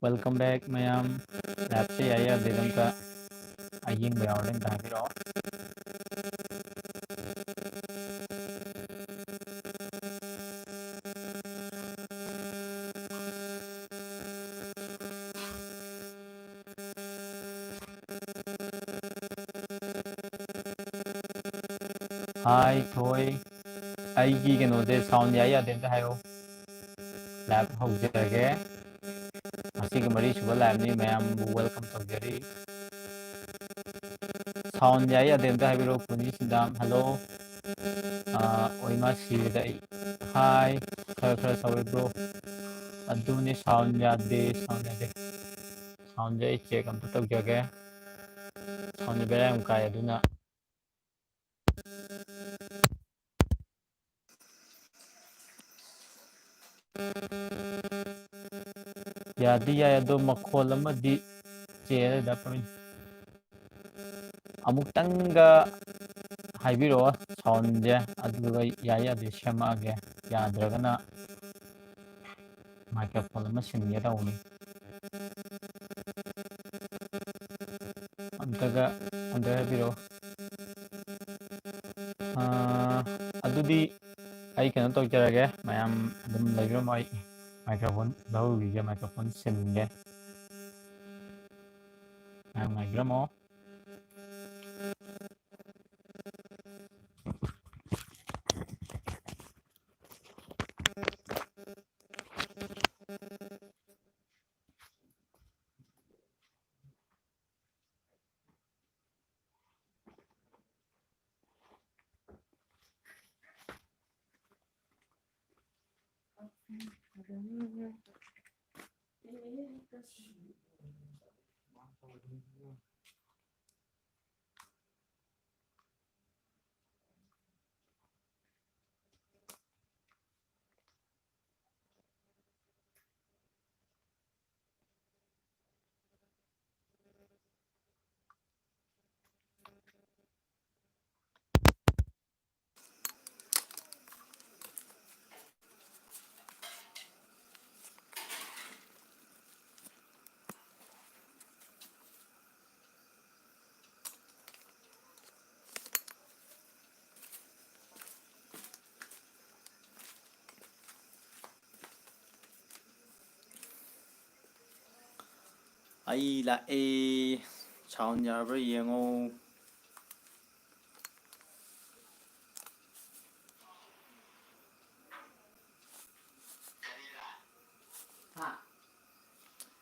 Welcome back, ma'am. Lab se aya dedam ka aying ba order ta biro. Hi, Thoi. Aigi keno de sound aya dedam ta hayo. Lab hojage. Asi ke mari suba lab ni ma'am bu welcome tawjari. Sound aya dedam ta biro puni sindam. Hello. Oima si dai. Hi. Khara sawi bro. Aduni sound ya de sound ya de. Sound ja check am tawjage. Sound bera am kaya duna. Yadi ya do makhol amadi chere da pamin amuk tanga haibiro sound je aduga ya de shama ge ya dragana microphone ma singe da uni amtaga anda habiro adudi ai kana to jarage mayam dum laibiro mai microphone lau ge microphone singe microphone ai là e sound ya bro yengo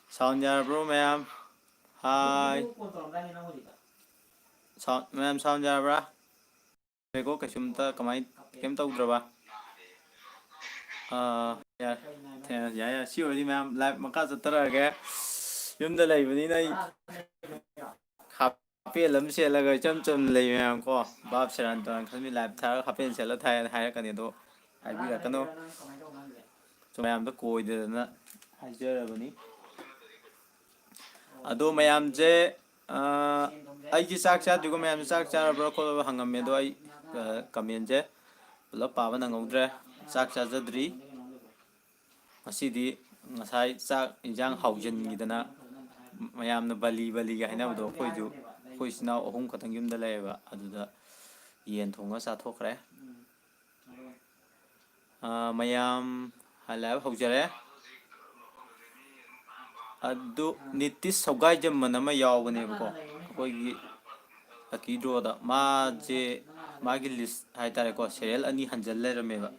sound ya bro ma'am hi sound ma'am sound ya bro ko kasumta kamai kem tawdraba ya ya si ori ma'am live maka chatarage yumda laibani nai happy lam selaga cham cham lei ma'am ko bab seran ton khami live thar happy sela thai harakani do haibira kano so ma'am da koidana hajarabani ado mayam je ai ji sak cha dugo mayam sak cha bro ko hangam me do ai comment je pulap paba nangudre sak cha jadri asidi ngasai sak injang haujin gidana mayam na bali ga hina do koidu koisna ohum khatang yum da leba aduda yen thonga sa thokre mayam halab haujare adu nitis sogai jam manama yawbane ko koigi akidroda ma je magi list haitare ko serial ani hanjal lermeba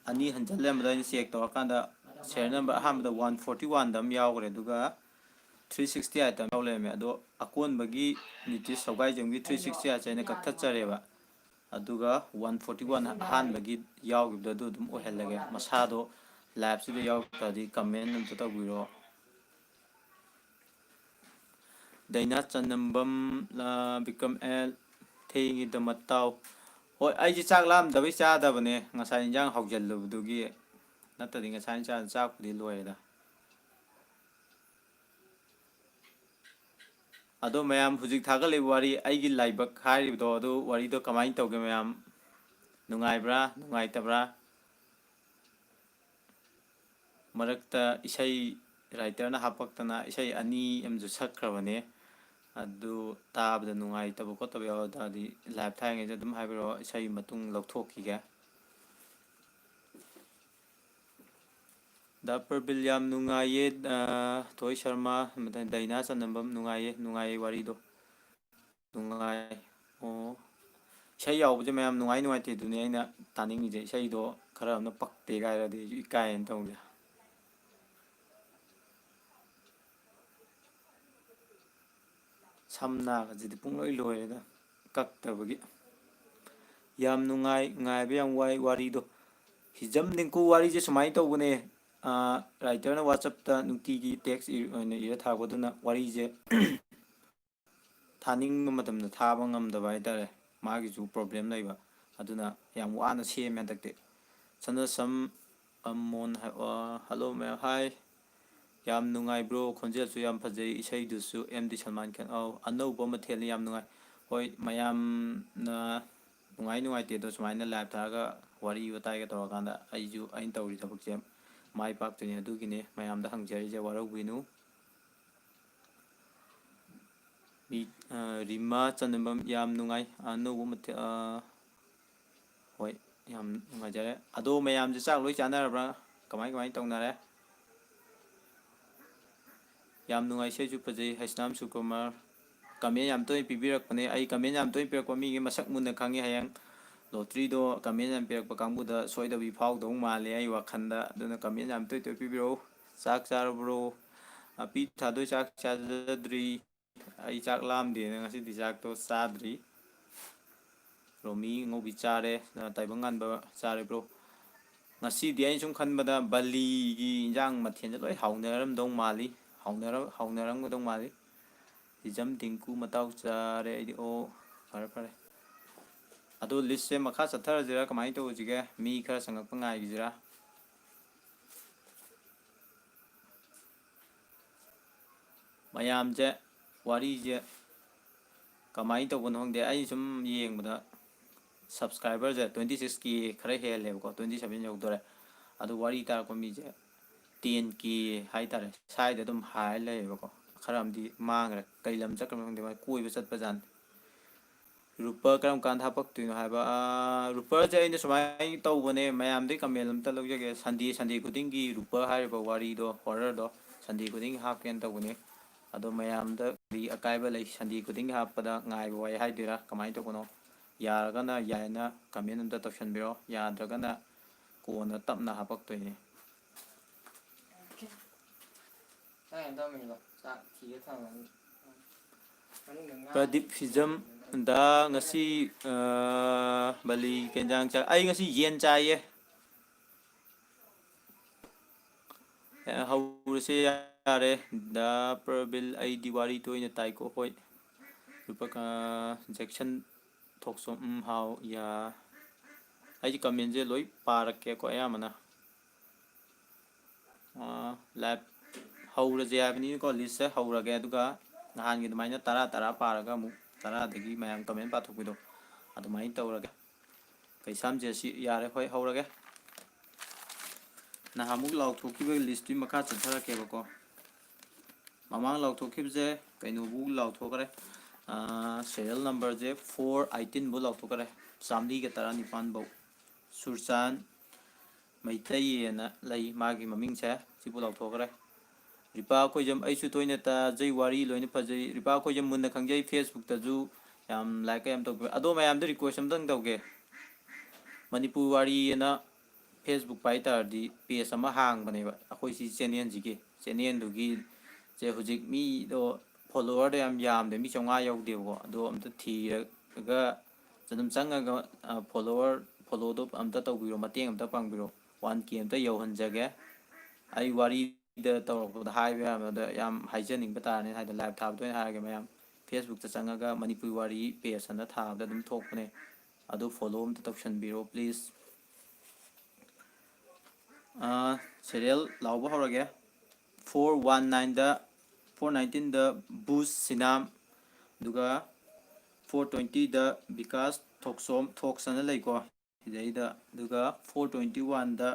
ani hanjal lermada ni check to kanda serial number ahamda 141 dam yawgre duga 360 item yawleme ado akon bagi nitis sogai jamgi 360 achane kaktachareba aduga 141 han bagi yawgibda du dum ohellage masado lab sida yawtadi comment num tawbiro Daina Chanambam become L Thingy the Matau. Oh, I just lam the Visa Davane, Nasan Yang Hogel Dugi, nothing a science and Zap the Loida. Ado ma'am, Huzik Tagali worry, I get like back high do, worry do come to Gamam Nungaibra, Nungaitabra Marakta Isai ꯔꯥꯏꯇꯔꯅ ꯍꯥꯞꯄꯛꯇꯅ ꯏꯁꯩ ꯑꯅꯤ ꯑꯃꯁꯨ ꯁꯛꯈ꯭ꯔꯕꯅꯦ ꯑꯗꯨ ꯇꯥꯕꯗ ꯅꯨꯡꯉꯥꯏꯇꯕ ꯈꯣꯠꯇꯕ ꯌꯥꯎ ꯇꯥꯔꯗꯤ live ꯊꯥꯔꯤꯉꯩꯗ ꯑꯗꯨꯝ ꯍꯥꯏꯕꯤꯔꯛꯑꯣ ꯏꯁꯩ ꯃꯇꯨꯡ ꯂꯧꯊꯣꯛꯈꯤꯒꯦ ꯗ ꯄꯔꯕꯤꯜ ꯌꯥꯝ ꯅꯨꯡꯉꯥꯏꯌꯦ ꯊꯣꯏ ꯁꯔꯃ ꯗꯥꯏꯅꯥ ꯆꯟꯅꯕꯝ ꯅꯨꯡꯉꯥꯏꯌꯦ ꯋꯥꯔꯤꯗꯣ ꯅꯨꯡꯉꯥꯏ ꯑꯣ ꯏꯁꯩ ꯌꯥꯎꯕꯁꯦ ꯃꯌꯥꯝ ꯅꯨꯡꯉꯥꯏ ꯅꯨꯡꯉꯥꯏꯇꯦ ꯑꯗꯨꯅꯤ ꯑꯩꯅ ꯇꯥꯅꯤꯡꯉꯤꯁꯦ ꯏꯁꯩꯗꯣ ꯈꯔ ꯑꯃꯅ ꯄꯛꯇꯦ ꯀꯥꯏꯔꯗꯤ ꯑꯩꯁꯨ ꯏꯀꯥꯏꯌꯦꯅ ꯇꯧꯁꯦ ꯁꯝ ꯅꯥꯒꯁꯤꯗꯤ ꯄꯨꯡꯂꯣꯏ ꯂꯣꯏꯔꯦꯗ ꯀꯛꯇꯕꯒꯤ ꯌꯥꯝ ꯅꯨꯡꯉꯥꯏ ꯉꯥꯏꯕ ꯌꯥꯝ ꯋꯥꯏ ꯋꯥꯔꯤꯗꯣ ꯍꯤꯖꯝ ꯗꯤꯡꯀꯨ ꯋꯥꯔꯤꯁꯦ ꯁꯨꯃꯥꯏꯅ ꯇꯧꯕꯅꯦ ꯔꯥꯏꯇꯔꯅ ꯋꯥꯆꯞꯇ ꯅꯨꯡꯇꯤꯒꯤ ꯇꯦꯛꯁ ꯑꯣꯏꯅ ꯏꯔ ꯊꯥꯔꯛꯄꯗꯨꯅ ꯋꯥꯔꯤꯁꯦ ꯊꯥꯅꯤꯡꯕ ꯃꯇꯝꯗ ꯊꯥꯕ ꯉꯝꯗꯕ ꯍꯥꯏꯇꯥꯔꯦ ꯃꯥꯒꯤꯁꯨ ꯄ꯭ꯔꯣꯕ꯭ꯂꯦꯝ ꯂꯩꯕ ꯑꯗꯨꯅ ꯌꯥꯝ ꯋꯥꯅ ꯁꯦꯝꯃꯦ ꯍꯟꯗꯛꯇꯤ ꯁꯅꯁꯝ ꯑꯃꯣꯟ ꯍꯜꯂꯣ ꯃꯦꯝ ꯍꯥꯏ ꯌꯥꯝ ꯅꯨꯡꯉꯥꯏꯕ꯭ꯔꯣ ꯈꯣꯟꯖꯦꯜꯁꯨ ꯌꯥꯝ ꯐꯖꯩ ꯏꯁꯩꯗꯨꯁꯨ ꯑꯦꯝ ꯗꯤ ꯁꯜꯃꯥꯟ ꯈꯥꯟ ꯑꯅꯧꯕ ꯃꯊꯦꯜꯅꯤ ꯌꯥꯝ ꯅꯨꯡꯉꯥꯏ ꯍꯣꯏ ꯃꯌꯥꯝꯅ ꯅꯨꯡꯉꯥꯏ ꯅꯨꯡꯉꯥꯏꯇꯦ ꯑꯗꯣ ꯁꯨꯃꯥꯏꯅ ꯂꯥꯏꯚ ꯊꯥꯔꯒ ꯋꯥꯔꯤ ꯋꯥꯇꯥꯏꯒ ꯇꯧꯔꯀꯥꯟꯗ ꯑꯩꯅ ꯇꯧꯔꯤ ꯊꯕꯛꯁꯦ ꯃꯥꯏ ꯄꯥꯛꯇꯣꯏꯅꯦ ꯑꯗꯨꯒꯤꯅꯦ ꯃꯌꯥꯝꯗ ꯍꯪꯖꯔꯤꯁꯦ ꯋꯥꯔꯧꯕꯤꯅꯨ ꯔꯤꯃꯥ ꯆꯟꯗꯕꯝ ꯌꯥꯝ ꯅꯨꯡꯉꯥꯏ ꯑꯅꯧꯕ ꯃꯊꯦꯜ ꯍꯣꯏ ꯌꯥꯝ ꯅꯨꯡꯉꯥꯏꯖꯔꯦ ꯑꯗꯣ ꯃꯌꯥꯝꯁꯦ ꯆꯥꯛ ꯂꯣꯏ ꯆꯥꯟꯅꯔꯕ꯭ꯔꯥ ꯀꯃꯥꯏ ꯀꯃꯥꯏꯅ ꯇꯧꯅꯔꯦ ꯌꯥꯝ ꯅꯨꯡꯉꯥꯏ ꯏꯁꯩꯁꯨ ꯐꯖꯩ ꯍꯩꯁꯅꯥꯝ ꯁꯨꯀꯨꯃꯥꯔ ꯀꯃꯦꯟ ꯌꯥꯝ ꯇꯣꯏꯅ ꯄꯤꯕꯤꯔꯛꯄꯅꯦ ꯑꯩ ꯀꯃꯦꯟ ꯌꯥꯝ ꯇꯣꯏꯅ ꯄꯤꯔꯛꯄ ꯃꯤꯒꯤ ꯃꯁꯛ ꯃꯨꯟꯅ ꯈꯪꯉꯤ ꯍꯌꯦꯡ ꯂꯣꯇ꯭ꯔꯤꯗꯣ ꯀꯃꯦꯟ ꯌꯥꯝ ꯄꯤꯔꯛꯄ ꯀꯥꯡꯕꯨꯗ ꯁꯣꯏꯗꯕꯤ ꯐꯥꯎꯗꯧ ꯃꯥꯜꯂꯦ ꯑꯩ ꯋꯥꯈꯜꯗ ꯑꯗꯨꯅ ꯀꯃꯦꯟ ꯌꯥꯝ ꯇꯣꯏ ꯇꯣꯏ ꯄꯤꯕꯤꯔꯛꯎ ꯆꯥꯛ ꯆꯥꯔꯕ꯭ꯔꯣ ꯄꯤ ꯊꯥꯗꯣꯏ ꯆꯥꯛ ꯆꯥꯖꯗ꯭ꯔꯤ ꯑꯩ ꯆꯥꯛ ꯂꯥꯝꯗꯦꯅ ꯉꯁꯤꯗꯤ ꯆꯥꯛꯇꯣ ꯆꯥꯗ꯭ꯔꯤ ꯔꯣꯃꯤ ꯉꯧꯕꯤ ꯆꯥꯔꯦ ꯇꯥꯏꯕꯪ ꯉꯥꯟꯕ ꯆꯥꯔꯤꯕ꯭ꯔꯣ ꯉꯁꯤꯗꯤ ꯑꯩꯅ ꯁꯨꯝ ꯈꯟꯕꯗ ꯕꯥꯂꯤꯒꯤ ꯏꯟꯖꯥꯡ ꯃꯊꯦꯜꯁꯦ ꯂꯣꯏ ꯍꯥꯎꯅꯔꯝꯗꯧ ꯃꯥꯜꯂꯤ ꯍꯥꯎꯅꯔꯝꯒꯗꯧ ꯃꯥꯜꯂꯤ ꯍꯤꯖꯝ ꯇꯤꯡꯀꯨ ꯃꯇꯥꯎ ꯆꯥꯔꯦ ꯑꯩꯗꯤ ꯑꯣ ꯐꯔꯦ ꯐꯔꯦ ꯑꯗꯣ ꯂꯤꯁꯁꯦ ꯃꯈꯥ ꯆꯠꯊꯔꯁꯤꯔꯥ ꯀꯃꯥꯏꯅ ꯇꯧꯔꯁꯤꯒꯦ ꯃꯤ ꯈꯔ ꯆꯪꯉꯛꯄ ꯉꯥꯏꯈꯤꯁꯤꯔꯥ ꯃꯌꯥꯝꯁꯦ ꯋꯥꯔꯤꯁꯦ ꯀꯃꯥꯏꯅ ꯇꯧꯕꯅꯣ ꯈꯪꯗꯦ ꯑꯩ ꯁꯨꯝ ꯌꯦꯡꯕꯗ ꯁꯕꯁꯀ꯭ꯔꯥꯏꯕꯔꯁꯦ 26K ꯈꯔ ꯍꯦꯜꯂꯦꯕꯀꯣ 27 ꯌꯧꯗꯣꯔꯦ ꯑꯗꯣ ꯋꯥꯔꯤ ꯇꯥꯔꯛꯄ ꯃꯤꯁꯦ 10K ꯍꯥꯏꯇꯥꯔꯦ ꯁ꯭ꯋꯥꯏꯗ ꯑꯗꯨꯝ ꯍꯥꯏꯔ ꯂꯩꯌꯦꯕꯀꯣ ꯈꯔ ꯑꯃꯗꯤ ꯃꯥꯡꯈ꯭ꯔꯦ ꯀꯩ ꯂꯝ ꯆꯠꯈ꯭ꯔꯕꯅꯣ ꯈꯪꯗꯦ ꯃꯣꯏ ꯀꯣꯏꯕ ꯆꯠꯄꯖꯥꯠꯅꯤ ꯔꯨꯄꯥ ꯀꯔꯝ ꯀꯥꯟꯗ ꯍꯥꯄꯛꯇꯣꯏꯅꯣ ꯍꯥꯏꯕ ꯔꯨꯄꯥꯁꯦ ꯑꯩꯅ ꯁꯨꯃꯥꯏꯅ ꯇꯧꯕꯅꯦ ꯃꯌꯥꯝꯗꯒꯤ ꯀꯃꯦꯟ ꯑꯝꯇ ꯂꯧꯖꯒꯦ ꯁꯟꯗꯦ ꯈꯨꯗꯤꯡꯒꯤ ꯔꯨꯄꯥ ꯍꯥꯏꯔꯤꯕ ꯋꯥꯔꯤꯗꯣ ꯍꯣꯔꯔꯗꯣ ꯁꯟꯗꯦ ꯈꯨꯗꯤꯡꯒꯤ ꯍꯥꯞꯀꯦꯅ ꯇꯧꯕꯅꯦ ꯑꯗꯣ ꯃꯌꯥꯝꯗ ꯀꯔꯤ ꯑꯀꯥꯏꯕ ꯂꯩ ꯁꯟꯗꯦ ꯈꯨꯗꯤꯡꯒꯤ ꯍꯥꯞꯄꯗ ꯉꯥꯏꯕ ꯋꯥꯏ ꯍꯥꯏꯗꯣꯏꯔꯥ ꯀꯃꯥꯏꯅ ꯇꯧꯕꯅꯣ ꯌꯥꯔꯒꯅ ꯌꯥꯏꯅ ꯀꯃꯦꯟ ꯑꯝꯇ ꯇꯧꯁꯟꯕꯤꯔꯣ ꯌꯥꯗ꯭ꯔꯒꯅ ꯀꯣꯟꯅ ꯇꯞꯅ ꯍꯥꯄꯛꯇꯣꯏꯅꯦ ꯄ꯭ꯔꯗꯤꯞ ꯍꯤꯖꯝꯗ ꯉꯁꯤ ꯕꯂꯤ ꯀꯦꯟꯖꯥꯡ ꯑꯩ ꯉꯁꯤ ꯌꯦꯟ ꯆꯥꯏꯌꯦ ꯍꯧꯔꯁꯦ ꯌꯥꯔꯦ ꯗ ꯄ꯭ꯔꯕꯤꯜ ꯑꯩꯗꯤ ꯋꯥꯔꯤ ꯇꯣꯏꯅ ꯇꯥꯏꯀꯣ ꯍꯣꯏ ꯖꯦꯛꯁꯟ ꯊꯣꯛꯆꯣꯝ ꯍꯥꯎ ꯌꯥ ꯑꯩꯁꯦ ꯀꯃꯦꯟꯁꯦ ꯂꯣꯏ ꯄꯥꯔꯛꯀꯦꯀꯣ ꯑꯌꯥꯝꯕꯅ ꯂꯥꯏꯚ ꯍꯧꯔꯁꯦ ꯍꯥꯏꯕꯅꯤꯅꯀꯣ ꯂꯤꯁꯁꯦ ꯍꯧꯔꯒꯦ ꯑꯗꯨꯒ ꯅꯍꯥꯟꯒꯤ ꯑꯗꯨꯃꯥꯏꯅ ꯇꯔꯥ ꯄꯥꯔꯒ ꯑꯃꯨꯛ ꯇꯔꯥꯗꯒꯤ ꯃꯌꯥꯝ ꯀꯃꯦꯟ ꯄꯥꯊꯣꯛꯄꯤꯗꯣ ꯑꯗꯨꯃꯥꯏꯅ ꯇꯧꯔꯒꯦ ꯀꯩꯁꯥꯝꯁꯦ ꯑꯁꯤ ꯌꯥꯔꯦ ꯍꯣꯏ ꯍꯧꯔꯒꯦ ꯅꯍꯥꯟꯃꯨꯛ ꯂꯥꯎꯊꯣꯛꯈꯤꯕꯒꯤ ꯂꯤꯁꯇꯨꯒꯤ ꯃꯈꯥ ꯆꯠꯊꯔꯛꯀꯦꯕꯀꯣ ꯃꯃꯥꯡ ꯂꯥꯎꯊꯣꯛꯈꯤꯕꯁꯦ ꯀꯩꯅꯣꯕꯨ ꯂꯥꯎꯊꯣꯛꯈ꯭ꯔꯦ ꯁꯦꯔꯤꯌꯦꯜ ꯅꯝꯕꯔꯁꯦ 418ꯕꯨ ꯂꯥꯎꯊꯣꯛꯈ꯭ꯔꯦ 119 ꯁꯨꯔꯆꯥꯟ ꯃꯩꯇꯩꯑꯅ ꯂꯩ ꯃꯥꯒꯤ ꯃꯃꯤꯡꯁꯦ ꯁꯤꯕꯨ ꯂꯥꯎꯊꯣꯛꯈ꯭ꯔꯦ ꯔꯤꯄꯥ ꯈꯣꯏꯖꯝ ꯑꯩꯁꯨ ꯇꯣꯏꯅ ꯇꯥꯖꯩ ꯋꯥꯔꯤ ꯂꯣꯏꯅ ꯐꯖꯩ ꯔꯤꯄꯥ ꯈꯣꯏꯖꯝ ꯃꯨꯟꯅ ꯈꯪꯖꯩ ꯐꯦꯁꯕꯨꯛꯇꯁꯨ ꯌꯥꯝ ꯂꯥꯏꯛ ꯀ ꯌꯥꯝ ꯇꯧꯕꯤ ꯑꯗꯣ ꯃꯌꯥꯝꯗ ꯔꯤꯀ꯭ꯋꯦꯁ ꯑꯝꯇꯪ ꯇꯧꯒꯦ ꯃꯅꯤꯄꯨꯔ ꯋꯥꯔꯤ ꯑꯅ ꯐꯦꯁꯕꯨꯛ ꯄꯥꯏ ꯇꯥꯔꯗꯤ ꯄꯦꯖ ꯑꯃ ꯍꯥꯡꯕꯅꯦꯕ ꯑꯩꯈꯣꯏ ꯁꯤ ꯆꯦꯅꯦꯜꯗꯨꯒꯤ ꯍꯧꯖꯤꯛ ꯃꯤꯗꯣ ꯐꯣꯂꯣꯋꯔꯗꯣ ꯌꯥꯝ ꯌꯥꯝꯗꯦ ꯃꯤ 500 ꯌꯧꯗꯦꯕꯀꯣ ꯑꯗꯣ ꯑꯝꯇ ꯊꯤꯔꯒ ꯑꯗꯨꯝ ꯆꯪꯉꯒ ꯐꯣꯂꯣꯗꯣ ꯑꯝꯇ ꯇꯧꯕꯤꯔꯣ ꯃꯇꯦꯡ ꯑꯝꯇ ꯄꯥꯡꯕꯤꯔꯣ 1K ꯑꯝꯇ ꯌꯧꯍꯟꯖꯒꯦ ꯑꯩ ꯋꯥꯔꯤꯗ ꯇꯧꯔꯛꯄꯗ ꯍꯥꯏꯕ ꯌꯥꯕꯗ ꯌꯥꯝ ꯍꯥꯏꯖꯅꯤꯡꯕ ꯇꯥꯔꯅꯤ ꯍꯥꯏꯗꯤ ꯂꯥꯏꯚ ꯊꯥꯕꯗ ꯑꯣꯏꯅ ꯍꯥꯏꯔꯒꯦ ꯃꯌꯥꯝ ꯐꯦꯁꯕꯨꯛꯇ ꯆꯪꯉꯒ ꯃꯅꯤꯄꯨꯔꯤ ꯋꯥꯔꯤ ꯄꯦꯖ ꯑꯅ ꯊꯥꯕꯗ ꯑꯗꯨꯝ ꯊꯣꯛꯄꯅꯦ ꯑꯗꯨ ꯐꯣꯂꯣ ꯑꯝꯇ ꯇꯧꯁꯟꯕꯤꯔꯣ ꯄ꯭ꯂꯤꯖ ꯁꯦꯔꯤꯌꯦꯜ ꯂꯥꯎꯕ ꯍꯧꯔꯒꯦ 419ꯗ ꯕꯨꯁ ꯁꯤꯅꯥꯝ ꯑꯗꯨꯒ 420ꯗ ꯕꯤꯀꯥꯁ ꯊꯣꯛꯁꯅ ꯂꯩꯀꯣ ꯁꯤꯗꯩꯗ ꯑꯗꯨꯒ 421ꯗ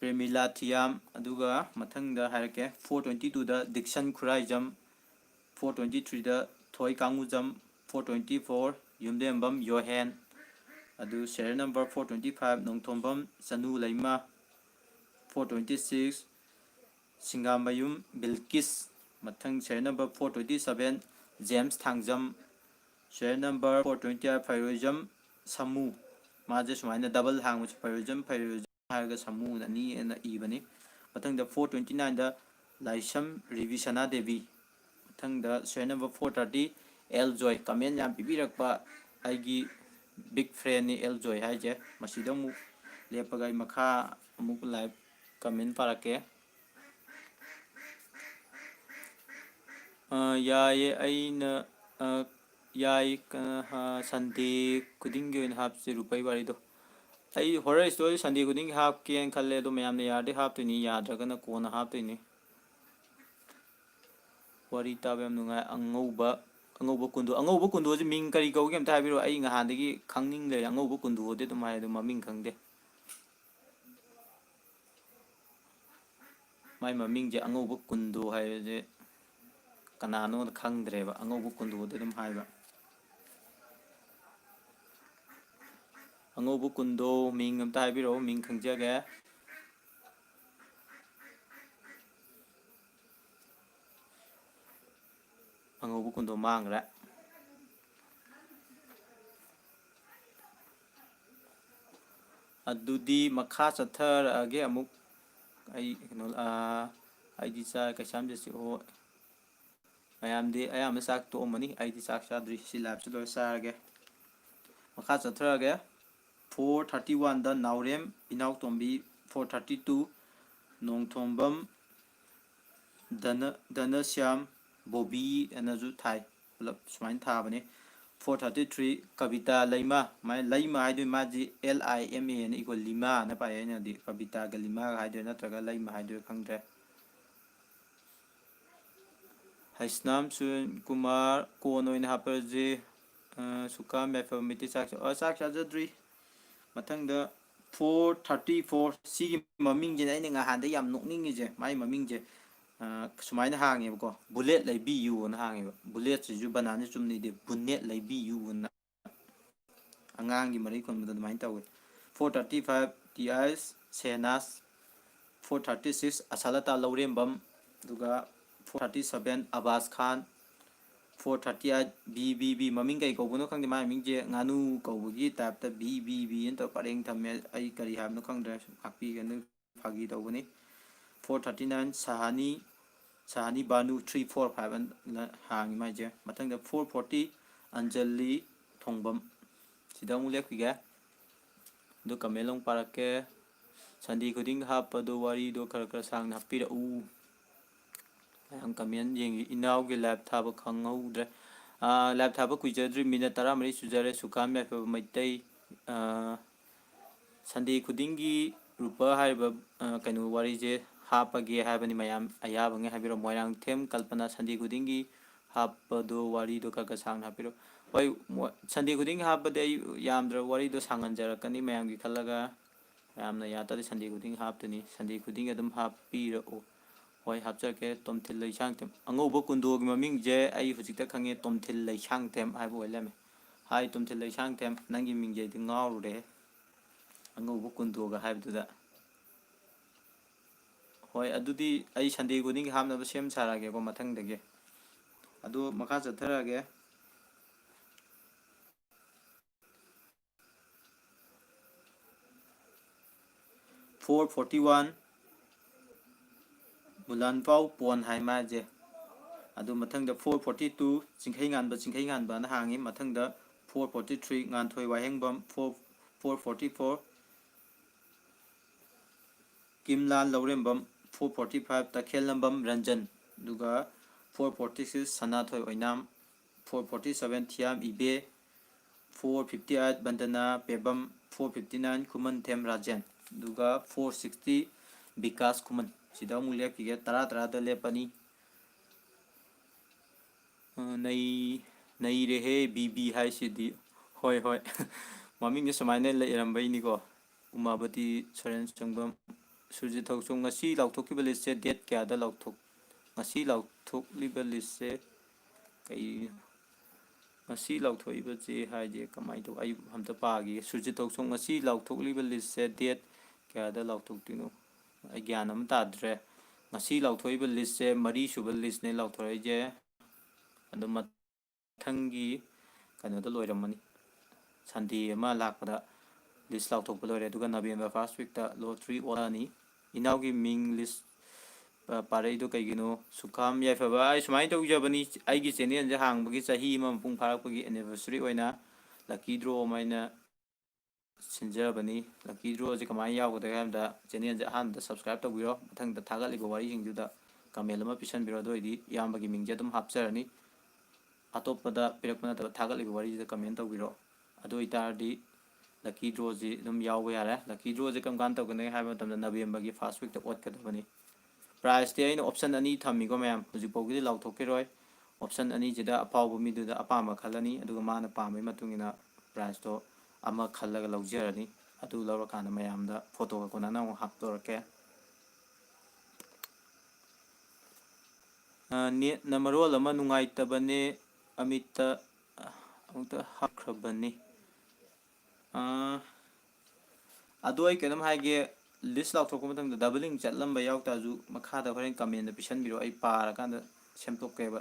ꯄ꯭ꯔꯦꯃꯤꯂꯥ ꯊꯤꯌꯥꯝ ꯑꯗꯨꯒ ꯃꯊꯪꯗ ꯍꯥꯏꯔꯛꯀꯦ 422ꯗ ꯗꯤꯛꯁꯟ ꯈꯨꯔꯥꯏꯖꯝ 423ꯗ ꯊꯣꯏ ꯀꯥꯡꯉꯨꯖꯝ 424 ꯌꯨꯝꯗꯦꯝꯕꯝ ꯌꯣꯍꯦꯟ ꯑꯗꯨ ꯁꯦꯔꯤꯌꯦꯜ ꯅꯝꯕꯔ 425 ꯅꯣꯡꯊꯣꯝꯕꯝ ꯆꯅꯨ ꯂꯩꯃ 426 ꯁꯤꯡꯒꯥꯃꯌꯨꯝ ꯕꯤꯜꯀꯤꯁ मथंग serial number 427 James Thangjam serial number 428 फैरोजम समू माजे सुमाइना डबल हांग फैरोजम हारगा समू अनी एना इबनी मथंग 429 दा लाइसम रिविसना देवी मथंग serial number 430 L Joy comment याम पिबिरकपा आइगी बिग फ्रेंड एल जॉय हाइजे मसिदमु लेपगा मखा अमुक लाइव कमेंट पारके याये अइना याय संडे खुदिंगे हापसे रुपई वारीदो अई हॉरर स्टोरी संडे खुदिंग हापके खल्ले दो मयामने यारदे हापतोनी याद्रगना कोना हापतोनी वारी ताबेम नुंगाय अंगौबा कुंदो जे मिंग करी कौगे अमता हाबिरो अई ngahadagi khangning le अंगौबा कुंदो दे तुम हाय दो ममिंग खंगदे माय ममिंग जे अंगौबा कुंदो हाय जे कनानो खंगद्रेबा अंगौबा कुंदो दे तुम हायबा अंगौबा कुंदो मिंग अमता हाबिरो मिंग खंगजगे अंगौबा कुंदो मांगरा अदुदी मखा चथर अगे अमुक आई कनो आईदी चा कैसाम जसी ओ मयामदे अयाम चाक तो मनी आईदी चाक चाद्री सि लैब से लोय सारगे मखा चथर अगे 431 दा नावरेम इनाव तोंबी 432 नोंगथोंबम धनश्याम बोबी एनजु थाई पुलप सुमाइन थाबने 433 कविता लैमा माय लैमा हाइदो माजी LIMA ने इक्वल लिमा न पाए ने दि कविता ग लिमा हाइदो नत्रगा लैमा हाइदो खंगद्रे हैसनाम सुन कुमार कोन ओइन हापरजे सुका मैफमिति चाक चाक चाजद्री मथंग 434 सिगी ममिंग जे ने ngahande yam nokning je mai maming je सुमाइना हांगेबको बुलेट लैबियु न हांगेबा बुलेट सिजु बनाने चुमनी दे बुनेट लैबियु न अंगांगी मरै कोनबद दमाइन तवे 435 TIS सेनास 436 असलता लौरेंबम दुगा 437 अब्बास खान 438 BBB ममिंग कई कौबनो खंगदे मा मिंग जे गानु कौबगी टाइप ता BBB न तो परेंग थमे आई करी हाबनो खंगद्रे हापी गन फागी तौबनी 439 सहानी बानु 345 हांगी माजे मथंग 440 अंजलि थोंबम सिदा मु लेखिगे दो कमेलोंग पारके संडी खुदिंग हापदो वारी दो खर खर सांग हापिरा उ हम कमेंट येंगी इनाव के लैब थाब खंगौद्रे लैब थाब कुइजद्री minute 13 सुजरे Sukam MAF Meitei Sunday खुदिंगी रुपा हाइबा कनु वारी जे हापगे हाबनी मयाम अयाबंगे हाबिरो मोयरांग थेम कल्पना संडे खुदिंगी हापदो वारी दो का सांग हाबिरो होय संडे खुदिंग हापदे यामद्र वारी दो सांगंजरकनी मयाम की खलगा यामना यातदे संडे खुदिंग हापतनी संडे खुदिंग अदम हापिरो होय हापचके तोमथिल लैसांग थेम अंगौबो कुंदो की ममिंग जे आई हुजिकता खंगे तोमथिल लैसांग थेम हाइबो होलेमे हाय तोमथिल लैसांग थेम नंगी मिंगे दि ngaure अंगौबो कुंदो गा हाइबदुदा होय अदुदी आई संडे खुदिंग हामनब सेम सारागे को मथंगदगे अदु मखा चथरागे 441 बुलानपाव पोन हाय माजे अदु मथंगद 442 चिंखै गानबा न हांगी मथंगद 443 गानथोय वाहेंगबम 444 किमलाल लौरेंबम 445 तखेलनबम रंजन दुगा 446 सनाथोय ओइनाम 447 थियाम इबे 458 बंदना पेबम 459 कुमन थेम राजन दुगा 460 विकास कुमन सिदा मुले पिगे तरा तरा द लेपनी नई रेहे बीबी हाय सिदी होय होय ममिंग समाइने लेरंबैनी को उमावती सरेन चंगबम ꯁꯨꯔꯖꯤꯠ ꯊꯧꯆꯣꯡ ꯉꯁꯤ ꯂꯥꯎꯊꯣꯛꯈꯤꯕ ꯂꯤꯁꯁꯦ ꯗꯦꯠ ꯀꯌꯥꯗ ꯉꯁꯤ ꯂꯥꯎꯊꯣꯛꯂꯤꯕ ꯂꯤꯁꯁꯦ ꯀꯩ ꯉꯁꯤ ꯂꯥꯎꯊꯣꯛꯏꯕꯁꯦ ꯍꯥꯏꯗꯤ ꯀꯃꯥꯏꯅ ꯇꯧ ꯑꯩ ꯑꯝꯇ ꯄꯥꯒꯦ ꯁꯨꯔꯖꯤꯠ ꯊꯧꯆꯣꯡ ꯉꯁꯤ ꯂꯥꯎꯊꯣꯛꯂꯤꯕ ꯂꯤꯁꯁꯦ ꯗꯦꯠ ꯀꯌꯥꯗ ꯂꯥꯎꯊꯣꯛꯇꯣꯏꯅꯣ ꯑꯩ ꯒ꯭ꯌꯥꯟ ꯑꯃ ꯇꯥꯗ꯭ꯔꯦ ꯉꯁꯤ ꯂꯥꯎꯊꯣꯛꯏꯕ ꯂꯤꯁꯁꯦ ꯃꯔꯤꯁꯨꯕ ꯂꯤꯁꯅꯦ ꯂꯥꯎꯊꯣꯔꯛꯏꯁꯦ ꯑꯗꯨ ꯃꯊꯪꯒꯤ ꯀꯩꯅꯣꯗ ꯂꯣꯏꯔꯝꯃꯅꯤ ꯁꯟꯗꯦ ꯑꯃ ꯂꯥꯛꯄꯗ ꯂꯤꯁ ꯂꯥꯎꯊꯣꯛꯄ ꯂꯣꯏꯔꯦ ꯑꯗꯨꯒ ꯅꯕꯦꯝꯕꯔ ꯐꯥꯔꯁ ꯋꯤꯛꯇ ꯂꯣꯇ꯭ꯔꯤ ꯑꯣꯜꯂꯛꯑꯅꯤ ꯏꯅꯥꯎꯒꯤ ꯃꯤꯡ ꯂꯤꯁ ꯄꯥꯔꯛꯏꯗꯣ ꯀꯩꯒꯤꯅꯣ ꯁꯨꯈꯥꯝ ꯌꯥꯏꯐꯕ ꯑꯩ ꯁꯨꯃꯥꯏꯅ ꯇꯧꯖꯕꯅꯤ ꯑꯩꯒꯤ ꯆꯦꯅꯦꯜꯁꯦ ꯍꯥꯡꯕꯒꯤ ꯆꯍꯤ ꯑꯃ ꯃꯄꯨꯡ ꯐꯥꯔꯛꯄꯒꯤ ꯑꯦꯅꯤꯚꯔꯁꯔꯤ ꯑꯣꯏꯅ ꯂꯛꯀꯤ ꯗ꯭ꯔꯣ ꯑꯃ ꯑꯩꯅ ꯁꯤꯟꯖꯕꯅꯤ ꯂꯛꯀꯤ ꯗ꯭ꯔꯣꯁꯦ ꯀꯃꯥꯏꯅ ꯌꯥꯎꯒꯗꯒꯦ ꯍꯥꯏꯕꯗ ꯆꯦꯅꯦꯜꯁꯦ ꯑꯍꯥꯟꯕꯗ ꯁꯕꯁꯀ꯭ꯔꯥꯏꯕ ꯇꯧꯕꯤꯔꯣ ꯃꯊꯪꯗ ꯊꯥꯒꯠꯂꯤꯕ ꯋꯥꯔꯤꯁꯤꯡꯗꯨꯗ ꯀꯃꯦꯟ ꯑꯃ ꯄꯤꯁꯟꯕꯤꯔꯣ ꯑꯗꯨ ꯑꯣꯏꯗꯤ ꯏꯌꯥꯝꯕꯒꯤ ꯃꯤꯡꯁꯦ ꯑꯗꯨꯝ ꯍꯥꯞꯆꯔꯅꯤ ꯑꯇꯣꯞꯄꯗ ꯄꯤꯔꯛꯄ ꯅꯠꯇꯕ ꯊꯥꯒꯠꯂꯤꯕ ꯋꯥꯔꯤꯁꯤꯗ ꯀꯃꯦꯟ ꯇꯧꯕꯤꯔꯣ ꯑꯗꯨ ꯑꯣꯏꯇꯥꯔꯗꯤ ꯂꯛꯀꯤ ꯗ꯭ꯔꯣꯁꯤ ꯑꯗꯨꯝ ꯌꯥꯎꯕ ꯌꯥꯔꯦ ꯂꯛꯀꯤ ꯗ꯭ꯔꯣꯁꯦ ꯀꯔꯝ ꯀꯥꯟꯗ ꯇꯧꯒꯅꯤ ꯍꯥꯏꯕ ꯃꯇꯝꯗ ꯅꯕꯦꯝꯕꯔꯒꯤ ꯐꯥꯔꯁ ꯋꯤꯛꯇ ꯑꯣꯠꯀꯗꯕꯅꯤ ꯄ꯭ꯔꯥꯏꯖꯇꯤ ꯑꯩꯅ ꯑꯣꯞꯁꯟ ꯑꯅꯤ ꯊꯝꯃꯤꯀꯣ ꯃꯌꯥꯝ ꯍꯧꯖꯤꯛꯐꯥꯎꯒꯤꯗꯤ ꯂꯥꯎꯊꯣꯛꯈꯤꯔꯣই ꯑꯣꯞꯁꯟ ꯑꯅꯤꯁꯤꯗ ꯑꯐꯥꯎꯕ ꯃꯤꯗꯨꯗ ꯑꯄꯥꯝꯕ ꯈꯜꯂꯅꯤ ꯑꯗꯨꯒ ꯃꯥꯅ ꯄꯥꯝꯕꯒꯤ ꯃꯇꯨꯡ ꯏꯟꯅ ꯄ꯭ꯔꯥꯏꯖꯇꯣ ꯑꯃ ꯈꯜꯂꯒ ꯂꯧꯖꯔꯅꯤ ꯑꯗꯨ ꯂꯧꯔꯀꯥꯟꯗ ꯃꯌꯥꯝꯗ ꯐꯣꯇꯣꯒ ꯀꯣꯟꯅꯅ ꯑꯃꯨꯛ ꯍꯥꯞꯇꯣꯔꯛꯀꯦ ꯅꯦꯠꯅ ꯃꯔꯣꯜ ꯑꯃ ꯅꯨꯡꯉꯥꯏꯇꯕꯅꯦ ꯑꯃꯤꯠꯇ ꯑꯃꯨꯛꯇ ꯍꯥꯞꯈ꯭ꯔꯕꯅꯤ ꯑꯗꯣ ꯑꯩ ꯀꯩꯅꯣꯝ ꯍꯥꯏꯒꯦ ꯂꯤꯁ ꯂꯥꯎꯊꯣꯛꯄ ꯃꯇꯝꯗ ꯗꯕꯂꯤꯡ ꯆꯠꯂꯝꯕ ꯌꯥꯎꯇꯥꯔꯁꯨ ꯃꯈꯥꯗ ꯍꯣꯔꯦꯟ ꯀꯃꯦꯟꯗ ꯄꯤꯁꯟꯕꯤꯔꯣ ꯑꯩ ꯄꯥꯔꯀꯥꯟꯗ ꯁꯦꯝꯗꯣꯛꯀꯦꯕ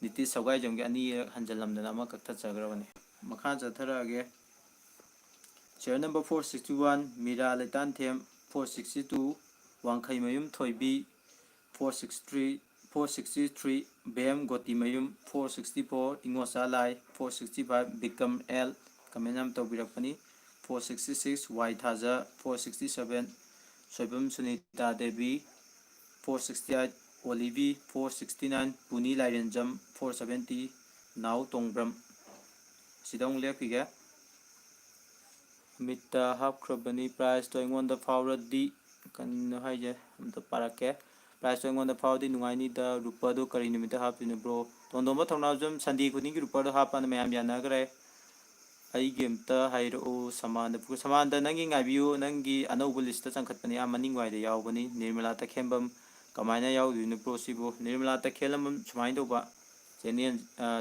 ꯅꯤꯇꯤꯁ ꯁꯧꯒꯥꯏꯖꯝꯒꯤ ꯑꯅꯤꯔꯛ ꯍꯟꯖꯤꯜꯂꯝꯗꯅ ꯑꯃ ꯀꯛꯊꯠꯆꯈ꯭ꯔꯕꯅꯤ ꯃꯈꯥ ꯆꯠꯊꯔꯛꯑꯒꯦ ꯁꯤꯌꯔ ꯅꯝꯕꯔ 461 ꯃꯤꯔꯥ ꯂꯩꯇꯥꯟꯊꯦꯝ 462 ꯋꯥꯡꯈꯩꯃꯌꯨꯝ ꯊꯣꯏꯕꯤ 463 ꯕꯦꯝ ꯒꯣꯇꯤꯃꯌꯨꯝ 464 ꯏꯉꯣꯆꯥ ꯂꯥꯏ 465 ꯕꯤꯀꯝ ꯑꯦꯜ ꯀꯃꯦꯟ ꯌꯥꯝ ꯇꯧꯕꯤꯔꯛꯄꯅꯤ 466 ꯋꯥꯏ ꯊꯥꯖ 467 ꯁꯣꯏꯕꯝ ꯁꯨꯅꯤꯇꯥ ꯗꯦꯕꯤ 468 ꯑꯣꯂꯤꯕꯤ 469 ꯄꯨꯅꯤ ꯂꯥꯏꯔꯦꯟꯖꯝ 470 ꯅꯥꯎ ꯇꯣꯡꯕ꯭ꯔꯝ ꯁꯤꯗ ꯑꯃꯨꯛ ꯂꯦꯞꯈꯤꯒꯦ ꯃꯤꯠꯇ ꯍꯥꯞꯈ꯭ꯔꯕꯅꯤ ꯄ꯭ꯔꯥꯏꯖꯇꯣ ꯑꯩꯉꯣꯟꯗ ꯐꯥꯎꯔꯗꯤ ꯀꯩꯅꯣ ꯍꯥꯏꯁꯦ ꯑꯝꯇ ꯄꯥꯔꯛꯀꯦ ꯄ꯭ꯔꯥꯏꯖꯇꯣ ꯑꯩꯉꯣꯟꯗ ꯐꯥꯎꯔꯗꯤ ꯅꯨꯡꯉꯥꯏꯅꯤꯗ ꯔꯨꯄꯥꯗꯣ ꯀꯔꯤ ꯅꯨꯃꯤꯠꯇ ꯍꯥꯞꯇꯣꯏꯅꯣ ꯕ꯭ꯔꯣ ꯇꯣꯟꯗꯣꯝꯕ ꯊꯧꯅꯥꯖꯝ ꯁꯟꯗꯦ ꯈꯨꯗꯤꯡꯒꯤ ꯔꯨꯄꯥꯗꯣ ꯍꯥꯞꯄꯅ ꯃꯌꯥꯝ ꯌꯥꯅꯈ꯭ꯔꯦ ꯑꯩꯒꯤ ꯑꯝꯇ ꯍꯥꯏꯔꯛꯎ ꯁꯃꯥꯟꯗ ꯅꯪꯒꯤ ꯉꯥꯏꯕꯤꯌꯨ ꯅꯪꯒꯤ ꯑꯅꯧꯕ ꯂꯤꯁꯇ ꯆꯪꯈꯠꯄꯅꯤ ꯃꯅꯤꯡꯋꯥꯏꯗ ꯌꯥꯎꯕꯅꯤ ꯅꯤꯔꯃꯂꯥ ꯇꯈꯦꯝꯕꯝ ꯀꯃꯥꯏꯅ ꯌꯥꯎꯗꯣꯏꯅꯣ ꯕ꯭ꯔꯣ ꯁꯤꯕꯨ ꯅꯤꯔꯃꯂꯥ ꯇꯈꯦꯜꯂꯝꯕꯝ ꯁꯨꯃꯥꯏꯅ ꯇꯧꯕ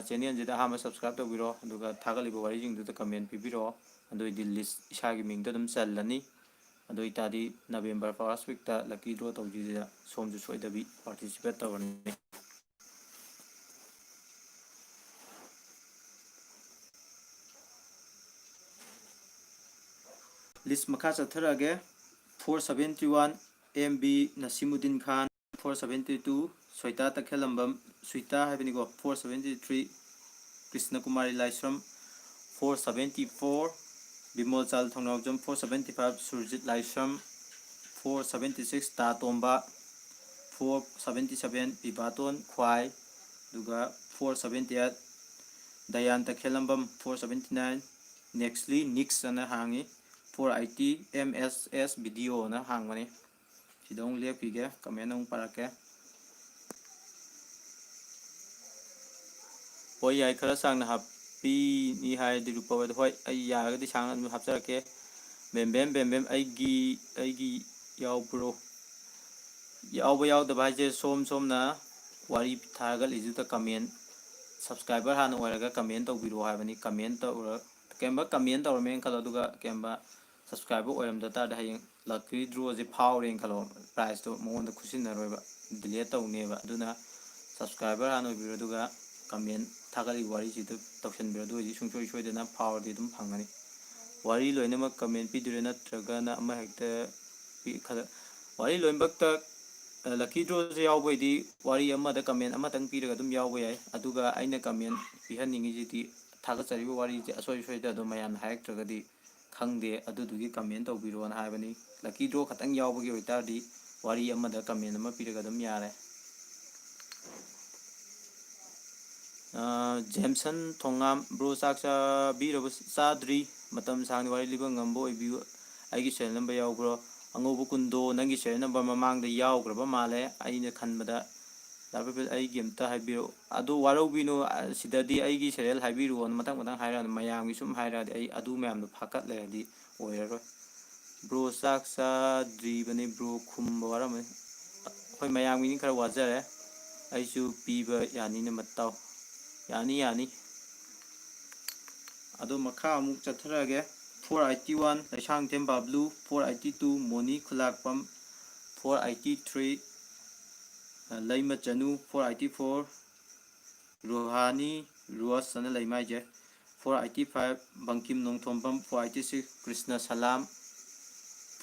ꯆꯦꯅꯦꯜꯁꯤꯗ ꯑꯍꯥꯟꯕ ꯁꯕꯁꯀ꯭ꯔꯥꯏꯕ ꯇꯧꯕꯤꯔꯣ ꯑꯗꯨꯒ ꯊꯥꯒꯠꯂꯤꯕ ꯋꯥꯔꯤꯁꯤꯡꯗꯨꯗ ꯀꯃꯦꯟ ꯄꯤꯕꯤꯔꯛꯑꯣ ꯑꯗꯨ ꯑꯣꯏꯗꯤ ꯂꯤꯁ ꯏꯁꯥꯒꯤ ꯃꯤꯡꯗ ꯑꯗꯨꯝ ꯆꯜꯂꯅꯤ ꯑꯗꯨ ꯑꯣꯏꯇꯥꯔꯗꯤ ꯅꯕꯦꯝꯕꯔ ꯐꯥꯔꯁ ꯋꯤꯛꯇ ꯂꯛꯀꯤ ꯗ꯭ꯔꯣ ꯇꯧꯁꯤꯁꯤꯗ ꯁꯣꯝꯁꯨ ꯁꯣꯏꯗꯕꯤ ꯄꯥꯔꯇꯤꯁꯤꯄꯦꯠ ꯇꯧꯔꯅꯤ ꯂꯤꯁ ꯃꯈꯥ ꯆꯠꯊꯔꯛꯑꯒꯦ 471 ꯑꯦꯝ ꯕꯤ ꯅꯁꯤꯃꯨꯗꯤꯟ ꯈꯥꯟ 472 ꯁꯣꯏꯇꯥ ꯇꯈꯦꯜꯂꯝꯕꯝ ꯁꯨꯏꯇꯥ ꯍꯥꯏꯕꯅꯤꯀꯣ 473 ꯀ꯭ꯔꯤꯁꯅ ꯀꯨꯃꯥꯔꯤ ꯂꯥꯏꯁ꯭ꯔꯝ 474 ꯕꯤꯃꯣꯜꯆꯥꯜ ꯊꯧꯅꯥꯎꯖꯝ 475 ꯁꯨꯔꯖꯤꯠ ꯂꯥꯏꯁ꯭ꯔꯝ 476 ꯇꯥ ꯇꯣꯝꯕ 477 ꯄꯤꯕꯥꯇꯣꯟ ꯈ꯭ꯋꯥꯏ ꯑꯗꯨꯒ 478 ꯗꯌꯥꯟ ꯇꯈꯦꯜꯂꯝꯕꯝ 479 ꯅꯦꯛꯁꯂꯤ ꯅꯤꯛꯁ ꯑꯅ ꯍꯥꯡꯉꯤ 480 MSS ꯚꯤꯗꯤꯑꯣꯅ ꯍꯥꯡꯕꯅꯤ ꯁꯤꯗ ꯑꯃꯨꯛ ꯂꯦꯞꯈꯤꯒꯦ ꯀꯃꯦꯟ ꯑꯃꯨꯛ ꯄꯥꯔꯛꯀꯦ ꯍꯣꯏ ꯌꯥꯏ ꯈꯔ ꯁꯥꯡꯅ ꯍꯥꯞꯄꯤꯅꯤ ꯍꯥꯏꯔꯗꯤ ꯔꯨꯄꯥꯗ ꯍꯣꯏ ꯑꯩ ꯌꯥꯔꯒꯗꯤ ꯁꯥꯡꯅ ꯑꯗꯨꯝ ꯍꯥꯞꯆꯔꯛꯀꯦ ꯕꯦꯝꯕꯦꯝ ꯑꯩꯒꯤ ꯌꯥꯎꯕ꯭ꯔꯣ ꯌꯥꯎꯕ ꯌꯥꯎꯗꯕ ꯍꯥꯏꯁꯦ ꯁꯣꯝꯅ ꯋꯥꯔꯤ ꯊꯥꯒꯠꯂꯤꯗꯨꯗ ꯀꯃꯦꯟ ꯁꯕꯁꯀ꯭ꯔꯥꯏꯕꯔ ꯍꯥꯟꯅ ꯑꯣꯏꯔꯒ ꯀꯃꯦꯟ ꯇꯧꯕꯤꯔꯛꯑꯣ ꯍꯥꯏꯕꯅꯤ ꯀꯃꯦꯟ ꯇꯧꯔ ꯀꯃꯦꯟ ꯇꯧꯔꯝꯃꯦꯅ ꯈꯜꯂꯣ ꯑꯗꯨꯒ ꯁꯕꯁꯀ꯭ꯔꯥꯏꯕꯔ ꯑꯣꯏꯔꯝꯗ ꯇꯥꯔꯗꯤ ꯍꯌꯦꯡ ꯂꯛꯀꯤ ꯗ꯭ꯔꯣꯁꯦ ꯐꯥꯎꯔꯦꯅ ꯈꯜꯂꯣ ꯄ꯭ꯔꯥꯏꯖꯇꯣ ꯃꯉꯣꯟꯗ ꯈꯨꯠꯁꯤꯟꯅꯔꯣꯏꯕ ꯗꯤꯂꯦꯠ ꯇꯧꯅꯦꯕ ꯑꯗꯨꯅ ꯁꯕꯁꯀ꯭ꯔꯥꯏꯕꯔ ꯍꯥꯟꯅ ꯑꯣꯏꯕꯤꯔꯣ ꯑꯗꯨꯒ ꯀꯃꯦꯟ ꯊꯥꯒꯠꯂꯤꯕ ꯋꯥꯔꯤꯁꯤꯗ ꯇꯧꯁꯤꯟꯕꯤꯔꯣ ꯑꯗꯨ ꯑꯣꯏꯗꯤ ꯁꯨꯡꯁꯣꯏ ꯁꯣꯏꯗꯅ ꯐꯥꯎꯔꯗꯤ ꯑꯗꯨꯝ ꯐꯪꯒꯅꯤ ꯋꯥꯔꯤ ꯂꯣꯏꯅꯃꯛ ꯀꯃꯦꯟ ꯄꯤꯗꯣꯏꯔꯥ ꯅꯠꯇ꯭ꯔꯒꯅ ꯑꯃꯍꯦꯛꯇ ꯋꯥꯔꯤ ꯂꯣꯏꯅꯃꯛꯇ ꯂꯛꯀꯤ ꯗ꯭ꯔꯣꯁꯦ ꯌꯥꯎꯕ ꯑꯣꯏꯗꯤ ꯋꯥꯔꯤ ꯑꯃꯗ ꯀꯃꯦꯟ ꯑꯃꯇꯪ ꯄꯤꯔꯒ ꯑꯗꯨꯝ ꯌꯥꯎꯕ ꯌꯥꯏ ꯑꯗꯨꯒ ꯑꯩꯅ ꯀꯃꯦꯟ ꯄꯤꯍꯟꯅꯤꯡꯉꯤꯁꯤꯗꯤ ꯊꯥꯒꯠꯆꯔꯤꯕ ꯋꯥꯔꯤꯁꯦ ꯑꯁꯣꯏ ꯁꯣꯏꯗ ꯑꯗꯨꯝ ꯃꯌꯥꯝꯅ ꯍꯥꯏꯔꯛꯇ꯭ꯔꯒꯗꯤ ꯈꯪꯗꯦ ꯑꯗꯨꯗꯨꯒꯤ ꯀꯃꯦꯟ ꯇꯧꯕꯤꯔꯣꯅ ꯍꯥꯏꯕꯅꯤ ꯂꯛꯀꯤ ꯗ꯭ꯔꯣ ꯈꯛꯇꯪ ꯌꯥꯎꯕꯒꯤ ꯑꯣꯏꯇꯥꯔꯗꯤ ꯋꯥꯔꯤ ꯑꯃꯗ ꯀꯃꯦꯟ ꯑꯃ ꯄꯤꯔꯒ ꯑꯗꯨꯝ ꯌꯥꯔꯦ ꯖꯦꯝꯁꯟ ꯊꯣꯉꯥꯝ ꯕ꯭ꯔꯣ ꯆꯥꯛ ꯆꯥꯕꯤꯔꯕ ꯆꯥꯗ꯭ꯔꯤ ꯃꯇꯝ ꯁꯥꯡꯅ ꯋꯥꯔꯤ ꯂꯤꯕ ꯉꯝꯕ ꯑꯣꯏꯕꯤꯌꯨ ꯑꯩꯒꯤ ꯁꯦꯔꯦꯜ ꯅꯝꯕꯔ ꯌꯥꯎꯕ꯭ꯔꯣ ꯑꯉꯧꯕ ꯀꯨꯟꯗꯣ ꯅꯪꯒꯤ ꯁꯦꯔꯦꯜ ꯅꯝꯕꯔ ꯃꯃꯥꯡꯗ ꯌꯥꯎꯈ꯭ꯔꯕ ꯃꯥꯜꯂꯦ ꯑꯩꯅ ꯈꯟꯕꯗ ꯑꯩꯒꯤ ꯑꯝꯇ ꯍꯥꯏꯕꯤꯔꯛꯑꯣ ꯑꯗꯨ ꯋꯥꯔꯧꯕꯤꯅꯨ ꯁꯤꯗꯗꯤ ꯑꯩꯒꯤ ꯁꯦꯔꯦꯜ ꯍꯥꯏꯕꯤꯔꯛꯑꯣꯅ ꯃꯊꯪ ꯍꯥꯏꯔꯛꯑꯅꯤ ꯃꯌꯥꯝꯒꯤ ꯁꯨꯝ ꯍꯥꯏꯔꯛꯑꯗꯤ ꯑꯩ ꯑꯗꯨ ꯃꯌꯥꯝꯗꯣ ꯐꯥꯀꯠ ꯂꯩꯔꯗꯤ ꯑꯣꯏꯔꯔꯣꯏ Bro ꯆꯥꯛ ꯆꯥꯗ꯭ꯔꯤꯕꯅꯤ bro ꯈꯨꯝꯕ ꯋꯥꯔꯝꯃꯅꯤ ꯑꯩꯈꯣꯏ ꯃꯌꯥꯝꯒꯤꯅꯤ ꯈꯔ ꯋꯥꯖꯔꯦ ꯑꯩꯁꯨ ꯄꯤꯕ ꯌꯥꯅꯤꯅ ꯃꯇꯥꯎ ꯌꯥꯅꯤ ꯌꯥꯅꯤ ꯑꯗꯣ ꯃꯈꯥ ꯑꯃꯨꯛ ꯆꯠꯊꯔꯛꯑꯒꯦ 481 ꯂꯩꯁꯥꯡꯊꯦꯝ ꯕꯥꯕꯂꯨ 482 ꯃꯣꯅꯤ ꯈꯨꯂꯥꯛꯄꯝ 483 ꯂꯩꯃ ꯆꯅꯨ 484 ꯔꯨꯍꯥꯅꯤ ꯔꯨꯋꯁ ꯑꯅ ꯂꯩꯃꯥꯏꯖꯦ 485 ꯕꯪꯀꯤꯝ ꯅꯣꯡꯊꯣꯝꯕꯝ 486 ꯀ꯭ꯔꯤꯁꯅ ꯁꯂꯥꯝ